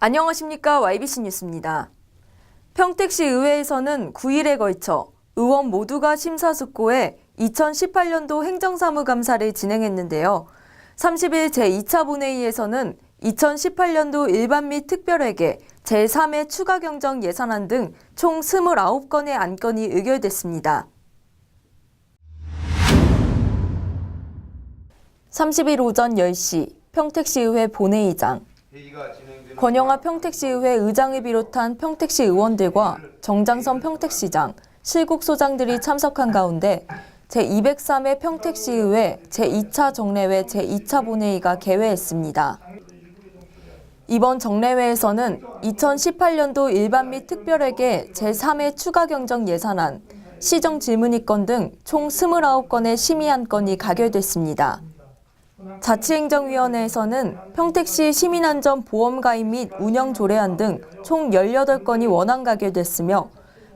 안녕하십니까. YBC 뉴스입니다. 평택시 의회에서는 9일에 걸쳐 의원 모두가 심사숙고해 2018년도 행정사무감사를 진행했는데요. 30일 제2차 본회의에서는 2018년도 일반 및 특별회계, 제3회 추가경정 예산안 등 총 29건의 안건이 의결됐습니다. 30일 오전 10시 평택시의회 본회의장. 권영하 평택시의회 의장을 비롯한 평택시 의원들과 정장선 평택시장, 실국소장들이 참석한 가운데 제203회 평택시의회 제2차 정례회 제2차 본회의가 개회했습니다. 이번 정례회에서는 2018년도 일반 및 특별회계 제3회 추가경정 예산안, 시정질문의건 등 총 29건의 심의안건이 가결됐습니다. 자치행정위원회에서는 평택시 시민안전보험 가입 및 운영 조례안 등 총 18건이 원안 가결됐으며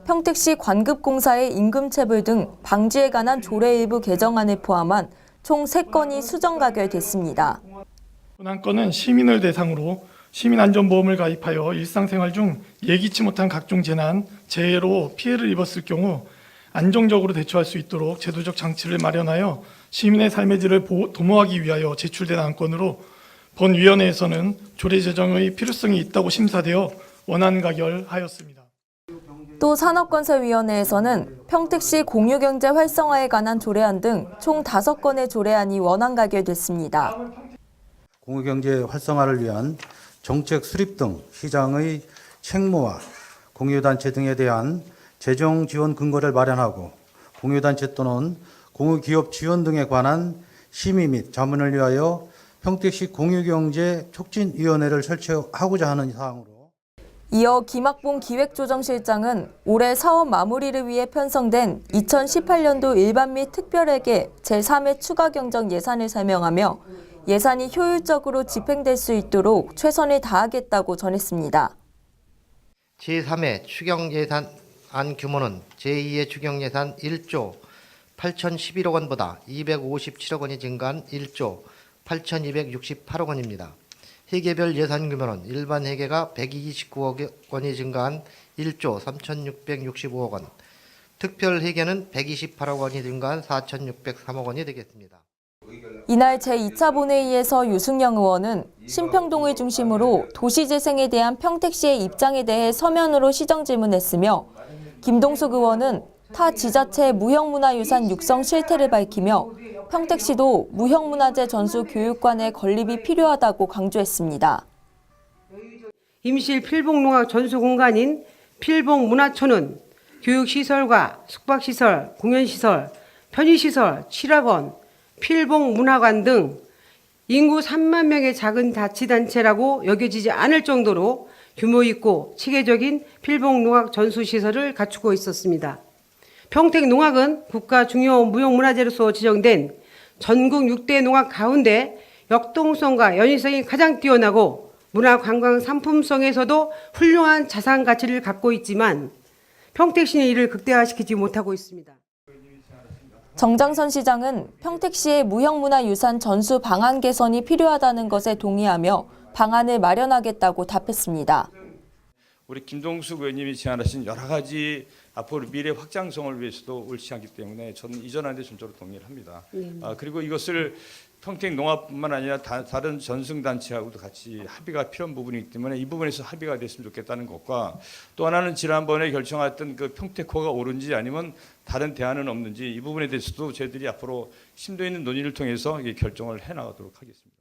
평택시 관급공사의 임금체불 등 방지에 관한 조례 일부 개정안을 포함한 총 3건이 수정 가결됐습니다. 권한건은 시민을 대상으로 시민안전보험을 가입하여 일상생활 중 예기치 못한 각종 재난, 재해로 피해를 입었을 경우 안정적으로 대처할 수 있도록 제도적 장치를 마련하여 시민의 삶의 질을 도모하기 위하여 제출된 안건으로 본위원회에서는 조례 제정의 필요성이 있다고 심사되어 원안 가결하였습니다. 또 산업건설위원회에서는 평택시 공유경제 활성화에 관한 조례안 등 총 5건의 조례안이 원안 가결됐습니다. 공유경제 활성화를 위한 정책 수립 등 시장의 책무와 공유단체 등에 대한 재정 지원 근거를 마련하고 공유단체 또는 공유기업 지원 등에 관한 심의 및 자문을 위하여 평택시 공유경제 촉진위원회를 설치하고자 하는 사항으로. 이어 김학봉 기획조정실장은 올해 사업 마무리를 위해 편성된 2018년도 일반 및 특별회계 제3회 추가경정 예산을 설명하며 예산이 효율적으로 집행될 수 있도록 최선을 다하겠다고 전했습니다. 제3회 추경예산안 규모는 제2회 추경예산 1조 8,011억 원보다 257억 원이 증가한 1조 8,268억 원입니다. 회계별 예산 규모는 일반 회계가 129억 원이 증가한 1조 3,665억 원, 특별 회계는 128억 원이 증가한 4,603억 원이 되겠습니다. 이날 제2차 본회의에서 유승영 의원은 신평동을 중심으로 도시재생에 대한 평택시의 입장에 대해 서면으로 시정질문했으며 김동숙 의원은 타 지자체의 무형문화유산 육성 실태를 밝히며 평택시도 무형문화재 전수 교육관의 건립이 필요하다고 강조했습니다. 임실 필봉농악 전수 공간인 필봉문화촌은 교육시설과 숙박시설, 공연시설, 편의시설, 칠학원, 필봉문화관 등 인구 3만 명의 작은 자치단체라고 여겨지지 않을 정도로 규모 있고 체계적인 필봉농악 전수시설을 갖추고 있었습니다. 평택농악은 국가 중요 무형문화재로서 지정된 전국 6대 농악 가운데 역동성과 연위성이 가장 뛰어나고 문화관광 상품성에서도 훌륭한 자산 가치를 갖고 있지만 평택시는 이를 극대화시키지 못하고 있습니다. 정장선 시장은 평택시의 무형문화유산 전수 방안 개선이 필요하다는 것에 동의하며 방안을 마련하겠다고 답했습니다. 우리 김동숙 의원님이 제안하신 여러 가지 앞으로 미래 확장성을 위해서도 옳지 않기 때문에 저는 이전하는 데 전적으로 동의를 합니다. 그리고 이것을 평택농악뿐만 아니라 다른 전승단체하고도 같이 합의가 필요한 부분이기 때문에 이 부분에서 합의가 됐으면 좋겠다는 것과 또 하나는 지난번에 결정했던 그 평택호가 옳은지 아니면 다른 대안은 없는지 이 부분에 대해서도 저희들이 앞으로 심도 있는 논의를 통해서 결정을 해나가도록 하겠습니다.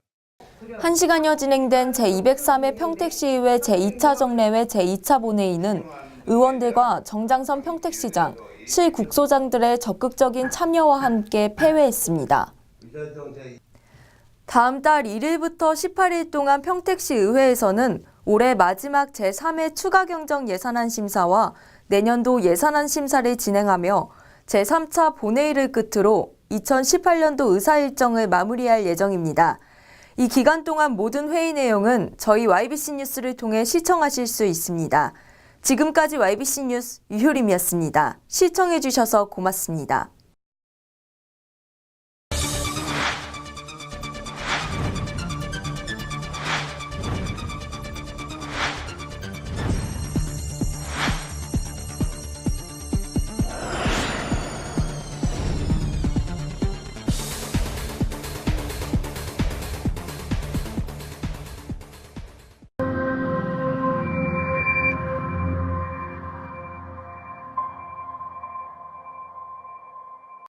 1시간여 진행된 제203회 평택시의회 제2차 정례회 제2차 본회의는 의원들과 정장선 평택시장, 실국소장들의 적극적인 참여와 함께 폐회했습니다. 다음 달 1일부터 18일 동안 평택시 의회에서는 올해 마지막 제3회 추가경정 예산안 심사와 내년도 예산안 심사를 진행하며 제3차 본회의를 끝으로 2018년도 의사일정을 마무리할 예정입니다. 이 기간 동안 모든 회의 내용은 저희 YBC 뉴스를 통해 시청하실 수 있습니다. 지금까지 YBC 뉴스 유효림이었습니다. 시청해주셔서 고맙습니다.